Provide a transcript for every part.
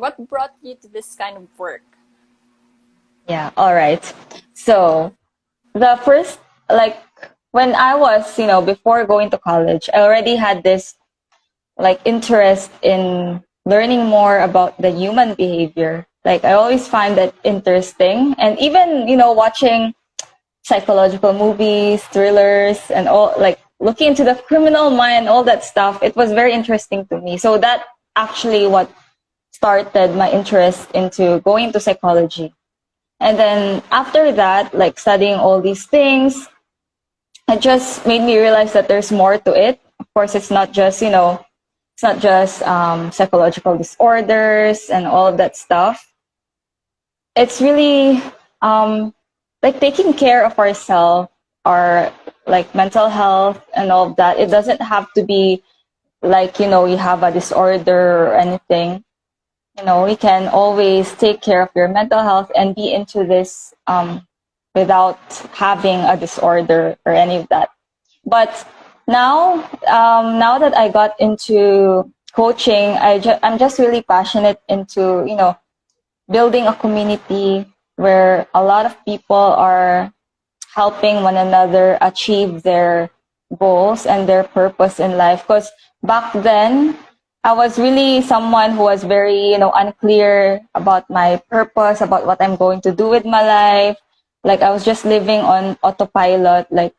What brought you to this kind of work? Yeah, all right. So the first, like, when I was, before going to college, I already had this like interest in learning more about the human behavior. Like, I always find that interesting, and even watching psychological movies, thrillers, and all, like looking into the criminal mind, all that stuff. It was very interesting to me. So that actually what started my interest into going to psychology. And then after that, like studying all these things, it just made me realize that there's more to it. Of course, it's not just psychological disorders and all of that stuff. It's really like taking care of ourselves, our like mental health and all of that. It doesn't have to be like, you have a disorder or anything. We can always take care of your mental health and be into this without having a disorder or any of that. But now that I got into coaching, I'm just really passionate into, building a community where a lot of people are helping one another achieve their goals and their purpose in life. Because back then, I was really someone who was very, unclear about my purpose, about what I'm going to do with my life. Like, I was just living on autopilot, like,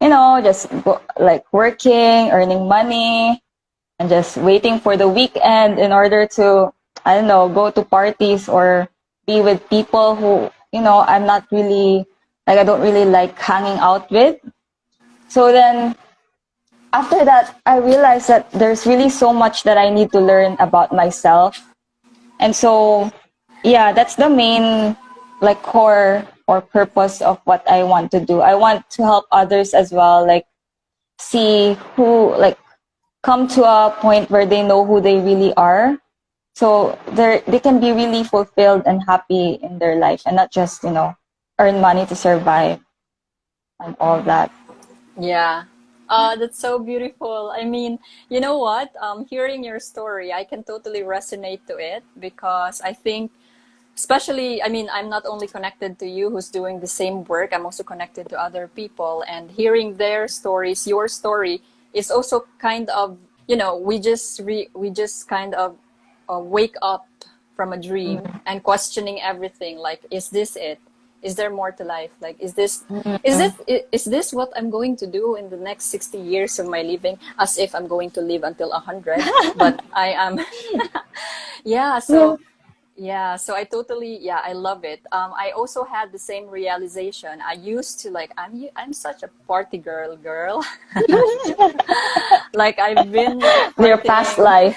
just like working, earning money, and just waiting for the weekend in order to, I don't know, go to parties or be with people who, I'm not really, like, I don't really like hanging out with. So then after that, I realized that there's really so much that I need to learn about myself. And so, yeah, that's the main, like, core or purpose of what I want to do. I want to help others as well, like, see who, like, come to a point where they know who they really are. So they can be really fulfilled and happy in their life and not just, earn money to survive and all that. Yeah. That's so beautiful. I mean, you know what? Hearing your story, I can totally resonate to it because I think, especially, I mean, I'm not only connected to you who's doing the same work, I'm also connected to other people. And hearing their stories, your story is also kind of, we just kind of wake up from a dream and questioning everything. Like, is this it? Is there more to life? Like, is this what I'm going to do in the next 60 years of my living? As if I'm going to live until 100, but I am. Yeah. Yeah. So I totally, yeah, I love it. I also had the same realization. I used to like, I'm such a party girl. Like, I've been like Their past partying. life.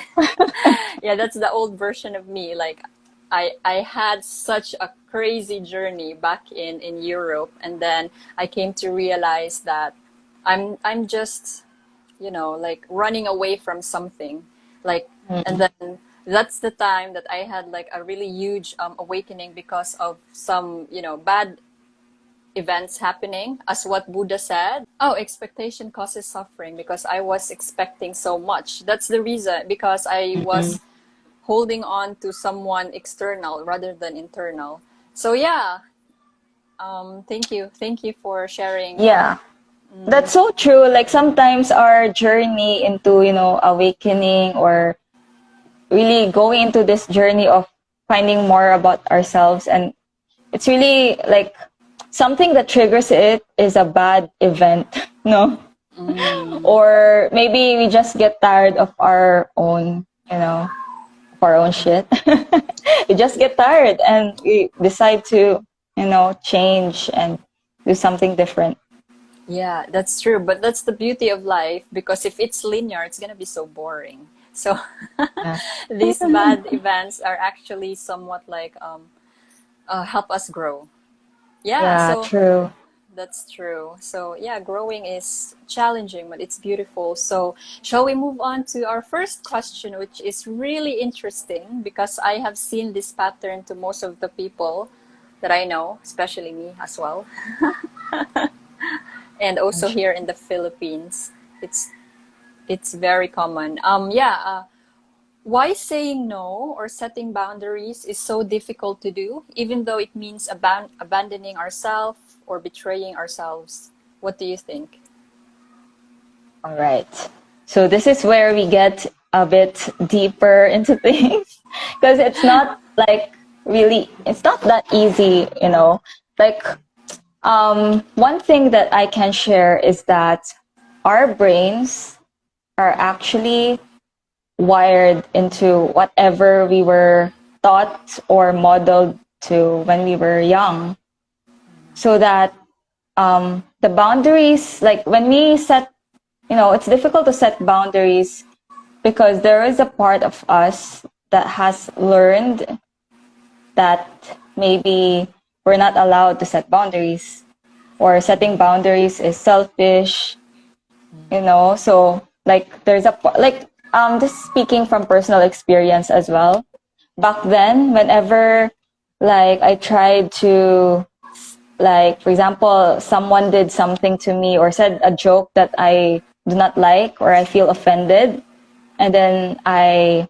Yeah, that's the old version of me. Like, I had such a crazy journey back in Europe, and then I came to realize that I'm just, like running away from something. Like, and then that's the time that I had like a really huge awakening because of some, bad events happening, as what Buddha said. Oh, expectation causes suffering because I was expecting so much. That's the reason, because I was holding on to someone external rather than internal. So yeah, thank you for sharing. Yeah. That's so true. Like, sometimes our journey into, awakening or really going into this journey of finding more about ourselves, and it's really like something that triggers it is a bad event, no? Mm, Or maybe we just get tired of our own, of our own shit. We just get tired and we decide to, change and do something different. yeah, that's true. But that's the beauty of life, because if it's linear, it's gonna be so boring. So Yeah. these bad events are actually somewhat like help us grow. Yeah, Yeah, so true. that's true. So yeah, growing is challenging, but it's beautiful. So shall we move on to our first question, which is really interesting because I have seen this pattern to most of the people that I know, especially me as well, and also here in the Philippines. It's very common. Yeah. Why saying no or setting boundaries is so difficult to do, even though it means abandoning ourselves or betraying ourselves? What do you think? All right. So this is where we get a bit deeper into things because it's not like really, it's not that easy, you know. Like, one thing that I can share is that our brains are actually wired into whatever we were taught or modeled to when we were young. So that the boundaries, like when we set, you know, it's difficult to set boundaries because there is a part of us that has learned that maybe we're not allowed to set boundaries or setting boundaries is selfish, you know. So like there's a like just speaking from personal experience as well. Back then, whenever like I tried to, like for example, someone did something to me or said a joke that I do not like or I feel offended, and then I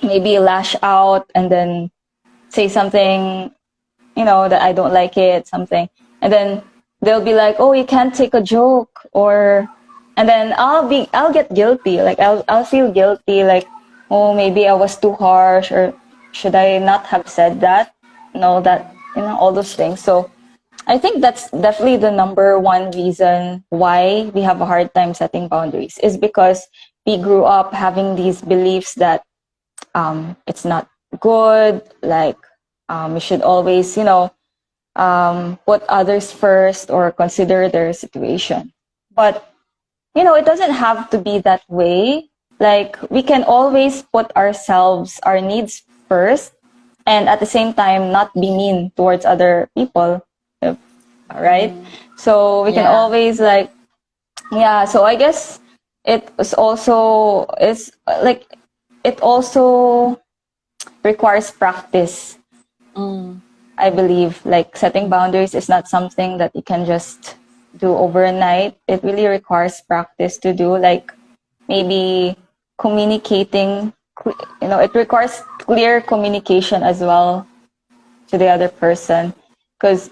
maybe lash out and then say something, you know, that I don't like it, something. And then they'll be like, "Oh, you can't take a joke," or, and then I'll get guilty. Like I'll feel guilty, like, oh, maybe I was too harsh, or should I not have said that? And all that, you know, all those things. So I think that's definitely the number one reason why we have a hard time setting boundaries is because we grew up having these beliefs that it's not good, like we should always, you know, put others first or consider their situation. But, you know, it doesn't have to be that way. Like, we can always put ourselves, our needs first, and at the same time, not be mean towards other people, right? So we can Yeah. always, like, yeah, so I guess it is also, it's like, it also requires practice. I believe like setting boundaries is not something that you can just do overnight. It really requires practice to do, like maybe communicating, you know, it requires clear communication as well to the other person. Because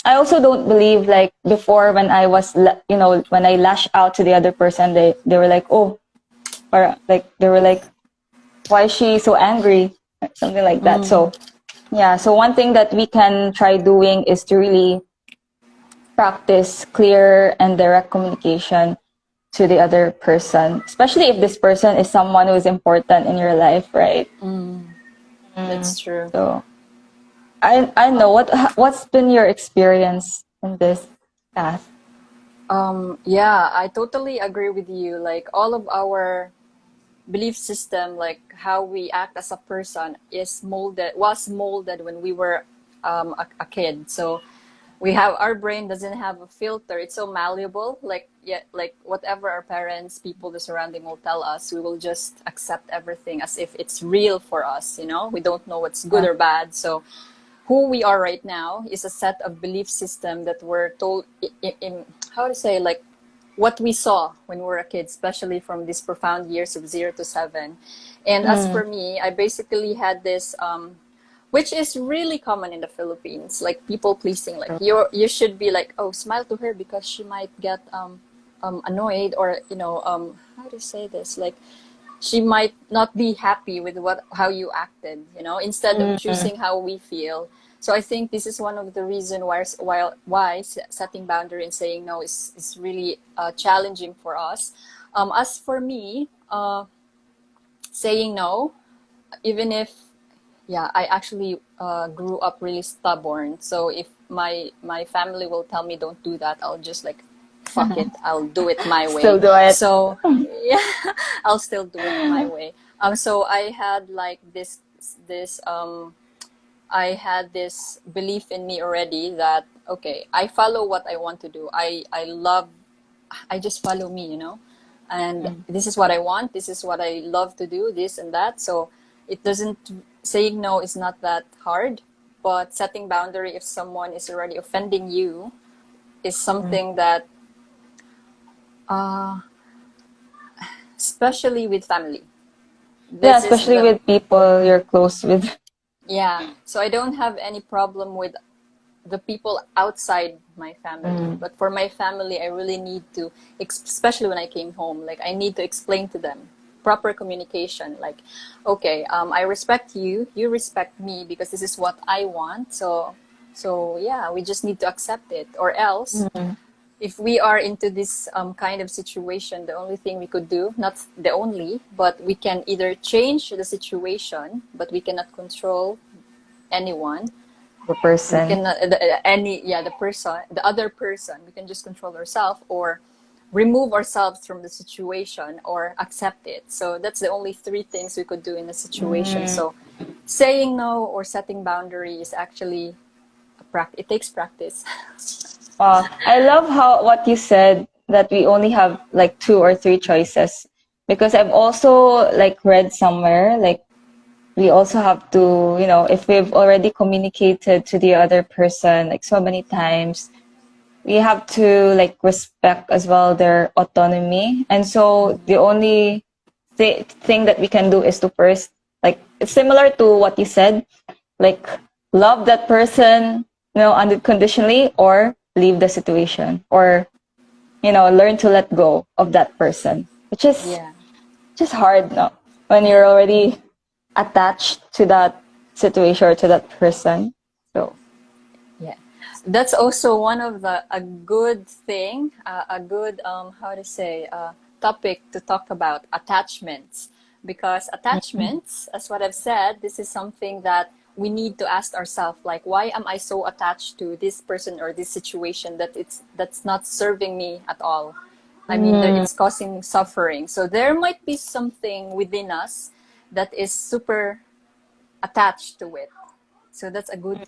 I also don't believe like before when I was, you know, when I lash out to the other person, they were like, oh, or like they were like, why is she so angry? Something like that. So yeah, so one thing that we can try doing is to really practice clear and direct communication to the other person, especially if this person is someone who is important in your life, right? That's true. So I know what's been your experience in this path. Yeah, I totally agree with you. Like all of our belief system, like how we act as a person, was molded when we were a kid. So we have our brain doesn't have a filter. It's so malleable. Like yeah, like whatever our parents, people, the surrounding will tell us, we will just accept everything as if it's real for us. You know, we don't know what's good Yeah. or bad. So who we are right now is a set of belief system that we're told in how to say, like what we saw when we were a kid, especially from these profound years of 0 to 7. And as Mm, for me, I basically had this which is really common in the Philippines, like people pleasing. Like you should be like, oh, smile to her because she might get annoyed, or you know, how to say this, like she might not be happy with what how you acted, you know, instead of mm, choosing how we feel. So I think this is one of the reason why setting boundary and saying no is really challenging for us. As for me, saying no, even if yeah, I actually grew up really stubborn. So if my family will tell me don't do that, I'll just like fuck it, I'll do it my still way. do it. So yeah, I'll still do it my way. So I had like this I had this belief in me already that okay, I follow what I want to do. I just follow me, you know, and Mm, this is what I want. This is what I love to do. This and that. So it doesn't saying no is not that hard, but setting boundary if someone is already offending you is mm, something that, uh, especially with family, Yeah, This is especially the, with people you're close with. yeah. So I don't have any problem with the people outside my family. Mm, But for my family, I really need to, especially when I came home, like I need to explain to them proper communication. Like, okay, I respect you, you respect me because this is what I want. So yeah, we just need to accept it. Or else, mm, if we are into this kind of situation, the only thing we could do, not the only, but we can either change the situation, but we cannot control anyone. the We person. can any yeah the person, the other person, we can just control ourselves or remove ourselves from the situation or accept it. So that's the only three things we could do in a situation. Mm. So saying no or setting boundary is actually it takes practice. I love how what you said that we only have like two or three choices because I've also like read somewhere like we also have to, if we've already communicated to the other person like so many times, we have to like respect as well their autonomy. And so the only thing that we can do is to first, like, it's similar to what you said, like love that person, unconditionally, or leave the situation, or learn to let go of that person, which is Yeah. just hard, no, when you're already attached to that situation or to that person. So Yeah, that's also one of the a good thing, a good how to say topic to talk about attachments, because attachments, as what I've said, this is something that we need to ask ourselves, like, why am I so attached to this person or this situation that that's not serving me at all? I mean, mm, it's causing suffering. So there might be something within us that is super attached to it. So that's a good,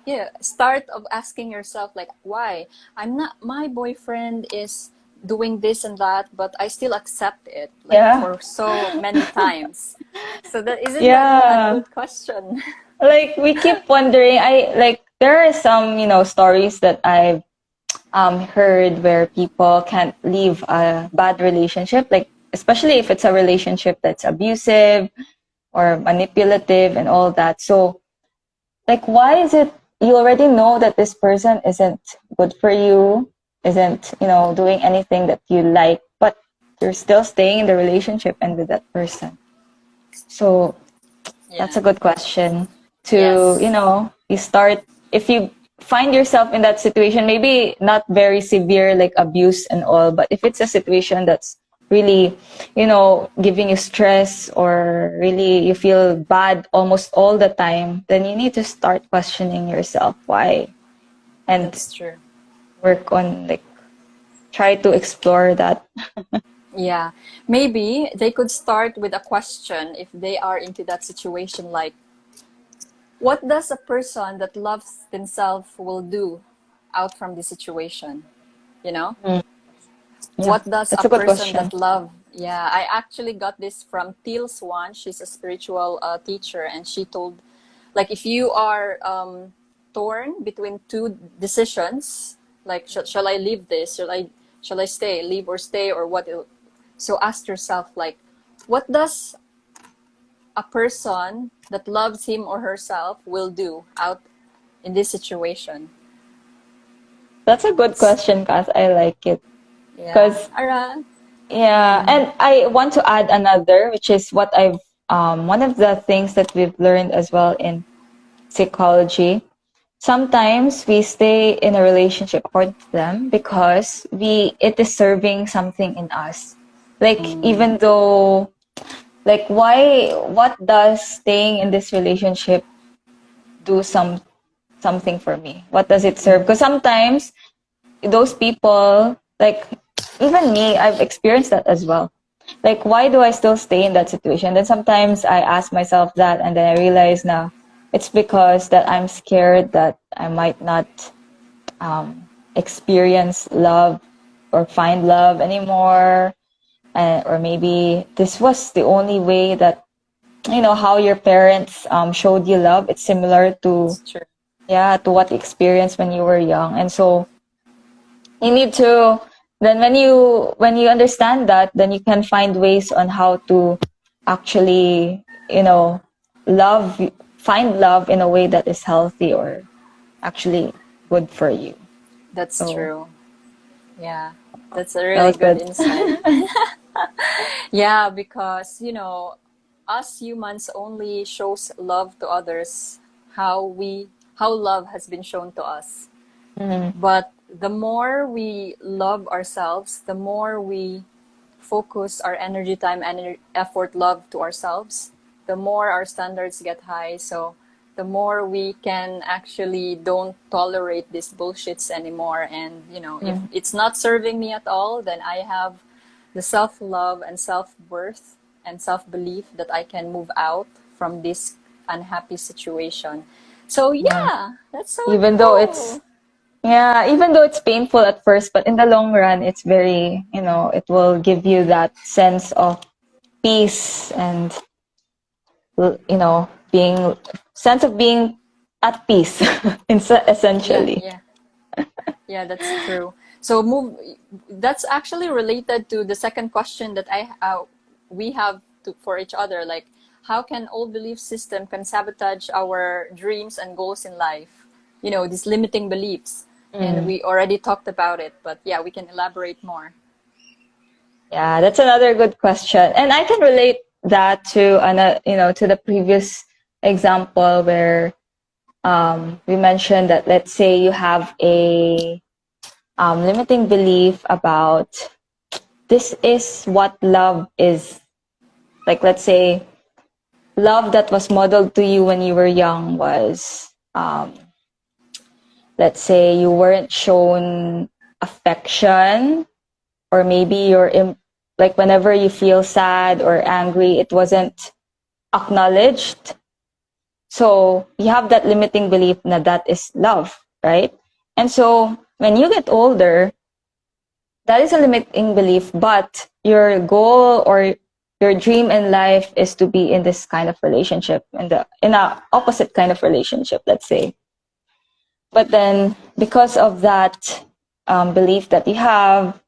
yeah, start of asking yourself, like, why? I'm not, my boyfriend is doing this and that, but I still accept it, like yeah. for so many times. So that isn't that a Yeah. good question? Like we keep wondering, I like there are some, stories that I've heard where people can't leave a bad relationship, like especially if it's a relationship that's abusive or manipulative and all that. So like why is it you already know that this person isn't good for you, isn't, doing anything that you like, but you're still staying in the relationship and with that person. So that's Yeah. a good question to, Yes. you start, if you find yourself in that situation, maybe not very severe, like abuse and all, but if it's a situation that's really, giving you stress or really you feel bad almost all the time, then you need to start questioning yourself why and That's true. work on, like, try to explore that. Yeah. Maybe they could start with a question if they are into that situation, like, what does a person that loves themselves will do out from the situation? You know? Mm, yeah, What does that's a a good person question. that love, yeah, I actually got this from Teal Swan. She's a spiritual teacher, and she told, like, if you are torn between two decisions, like, shall I leave this, shall I stay, leave or stay, or what so ask yourself, like, what does a person that loves him or herself will do out in this situation? That's a good question, Cass. I like it Yeah, because Ara. yeah, and I want to add another, which is what I've one of the things that we've learned as well in psychology. Sometimes we stay in a relationship according to them because it is serving something in us. Like even though, like, what does staying in this relationship do something for me? What does it serve? Because sometimes those people, like even me, I've experienced that as well. Like, why do I still stay in that situation? Then sometimes I ask myself that, and then I realize now it's because that I'm scared that I might not experience love or find love anymore, or maybe this was the only way that how your parents showed you love. It's similar to, It's true. yeah, to what you experienced when you were young, and so you need to, then when you understand that, then you can find ways on how to actually, love, find love in a way that is healthy or actually good for you. That's So true. Yeah, that's a that really was good good. insight. Yeah, because, us humans only shows love to others how love has been shown to us. Mm, But the more we love ourselves, the more we focus our energy, time, and effort, love to ourselves, the more our standards get high. So the more we can actually don't tolerate these bullshits anymore. And, if mm, it's not serving me at all, then I have the self love and self worth and self belief that I can move out from this unhappy situation. So, yeah. yeah, that's so Even though it's true. Yeah, even though it's painful at first, but in the long run, it's very, it will give you that sense of peace and, being, sense of being at peace, Yeah, essentially. yeah. Yeah, that's true. So move. That's actually related to the second question that we have for each other. Like, how can old belief system can sabotage our dreams and goals in life? These limiting beliefs, and Mm. we already talked about it. But yeah, we can elaborate more. Yeah, that's another good question. And I can relate that to, to the previous example where we mentioned that, let's say you have a limiting belief about this is what love is. Like, let's say, love that was modeled to you when you were young was, let's say, you weren't shown affection, or maybe like, whenever you feel sad or angry, it wasn't acknowledged. So you have that limiting belief that is love, right? And so when you get older, that is a limiting belief, but your goal or your dream in life is to be in this kind of relationship, in a opposite kind of relationship, let's say. But then, because of that belief that you have,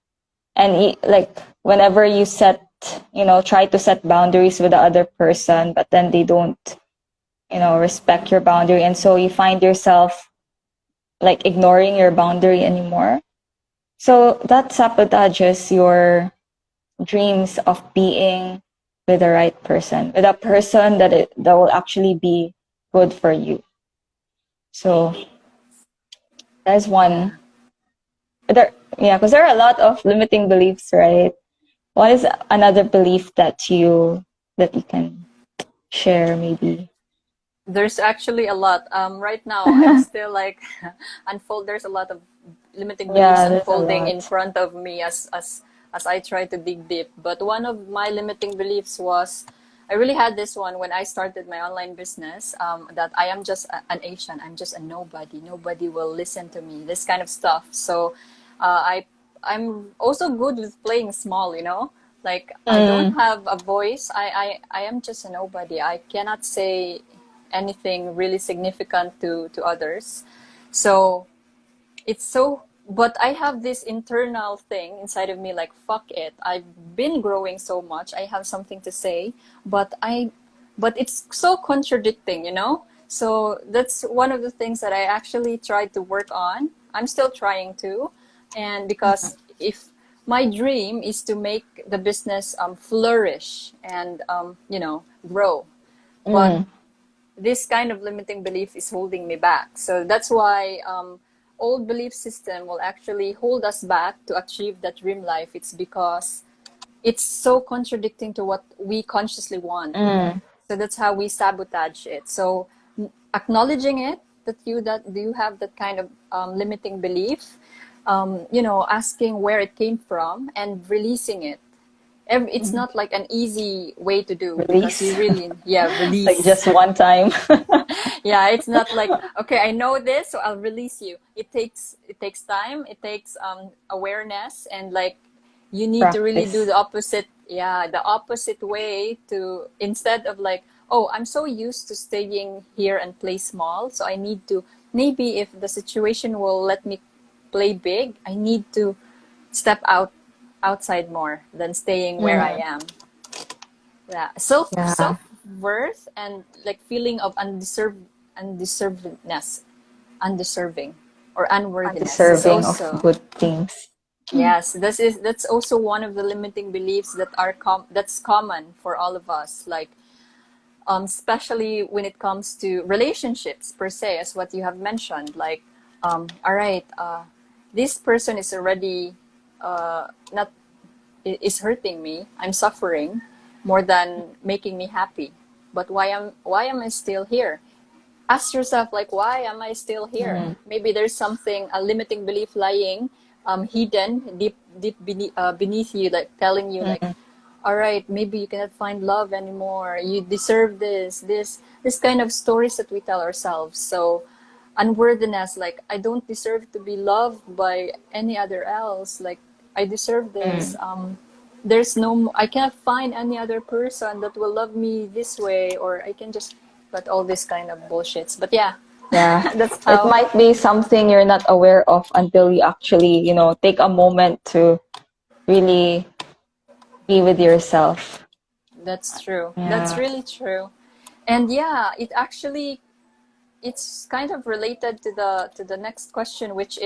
and like, whenever you try to set boundaries with the other person, but then they don't, respect your boundary, and so you find yourself like ignoring your boundary anymore. So that sabotages your dreams of being with the right person, with a person that will actually be good for you. So there's one. Yeah. Yeah, because there are a lot of limiting beliefs, right? What is another belief that you can share, maybe? There's actually a lot. Right now, I'm still like unfold. There's a lot of limiting beliefs Yeah, there's a unfolding in lot. front of me as I try to dig deep. But one of my limiting beliefs was I really had this one when I started my online business. That I am just an Asian. I'm just a nobody. Nobody will listen to me. This kind of stuff. So, I'm also good with playing small. Like I don't Mm, have a voice. I am just a nobody. I cannot say anything really significant to others. So it's so, but I have this internal thing inside of me like, fuck it. I've been growing so much. I have something to say, but but it's so contradicting. So that's one of the things that I actually tried to work on. I'm still trying to. And because if my dream is to make the business flourish and, grow. But mm, this kind of limiting belief is holding me back. So that's why old belief system will actually hold us back to achieve that dream life. It's because it's so contradicting to what we consciously want. mm, So that's how we sabotage it. So acknowledging it that you have that kind of limiting belief, asking where it came from and releasing it. It's mm. not like an easy way to do because you Release. really, yeah, Like, release. just one time. Yeah, it's not like, okay, I know this, so I'll release you. It takes time, it takes awareness, and like you need to really do Practice. the opposite. Yeah, the opposite way, to instead of like, oh, I'm so used to staying here and play small, so I need to, maybe if the situation will let me play big, I need to step outside more than staying where I Mm. am. Yeah, Yeah. self-worth and like feeling of undeservedness, undeserving or unworthiness is Undeserving of also, good things. yes, that's also one of the limiting beliefs that are that's common for all of us, like especially when it comes to relationships per se, as what you have mentioned, like all right, this person is already not is hurting me, I'm suffering more than making me happy, but why am I still here? Ask yourself, like, why am I still here? Mm, Maybe there's something, a limiting belief lying hidden deep beneath you, like telling you like, mm, all right, maybe you cannot find love anymore, you deserve this kind of stories that we tell ourselves. So unworthiness, like I don't deserve to be loved by any other else, like I deserve this, mm. there's no, I cannot find any other person that will love me this way, or I can just, but all this kind of bullshits. But yeah, Yeah. that's It how. might be something you're not aware of until you actually, take a moment to really be with yourself. That's true. That's Yeah. really true. And yeah, it actually, it's kind of related to the next question, which